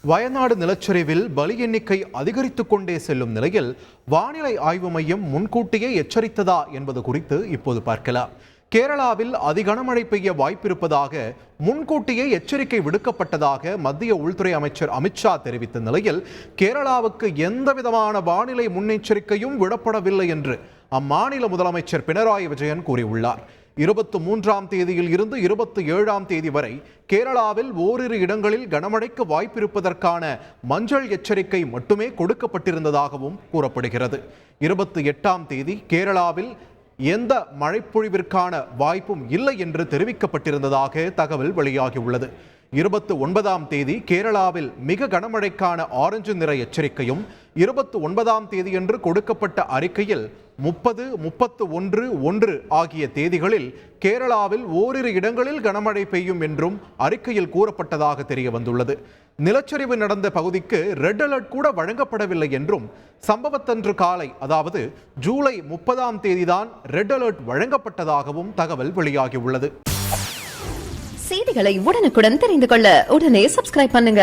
வயநாடு நிலச்சரிவில் பலி எண்ணிக்கை அதிகரித்துக் கொண்டே செல்லும் நிலையில் வானிலை ஆய்வு மையம் முன்கூட்டியே எச்சரித்ததா என்பது குறித்து இப்போது பார்க்கலாம். கேரளாவில் அதிகனமழை பெய்ய வாய்ப்பிருப்பதாக முன்கூட்டியே எச்சரிக்கை விடுக்கப்பட்டதாக மத்திய உள்துறை அமைச்சர் அமித்ஷா தெரிவித்த நிலையில் கேரளாவுக்கு எந்தவிதமான வானிலை முன்னெச்சரிக்கையும் விடப்படவில்லை என்று அம்மாநில முதலமைச்சர் பினராயி விஜயன் கூறியுள்ளார். 23ஆம் தேதியில் இருந்து 27ஆம் தேதி வரை கேரளாவில் ஓரிரு இடங்களில் கனமழைக்கு வாய்ப்பிருப்பதற்கான மஞ்சள் எச்சரிக்கை மட்டுமே கொடுக்கப்பட்டிருந்ததாகவும் கூறப்படுகிறது. 28ஆம் தேதி கேரளாவில் எந்த மழைப்பொழிவிற்கான வாய்ப்பும் இல்லை என்று தெரிவிக்கப்பட்டிருந்ததாக தகவல் வெளியாகியுள்ளது. 29ஆம் தேதி கேரளாவில் மிக கனமழைக்கான ஆரஞ்சு நிற எச்சரிக்கையும் 29ஆம் தேதியன்று கொடுக்கப்பட்ட அறிக்கையில் 30, 31 ஆகிய தேதிகளில் கேரளாவில் ஓரிரு இடங்களில் கனமழை பெய்யும் என்றும் அறிக்கையில் கூறப்பட்டதாக தெரிய வந்துள்ளது. நிலச்சரிவு நடந்த பகுதிக்கு ரெட் அலர்ட் கூட வழங்கப்படவில்லை என்றும் சம்பவத்தன்று காலை அதாவது ஜூலை 30ஆம் தேதிதான் ரெட் அலர்ட் வழங்கப்பட்டதாகவும் தகவல் வெளியாகியுள்ளது. செய்திகளை உடனுக்குடன் தெரிந்து கொள்ள உடனே சப்ஸ்கிரைப் பண்ணுங்க.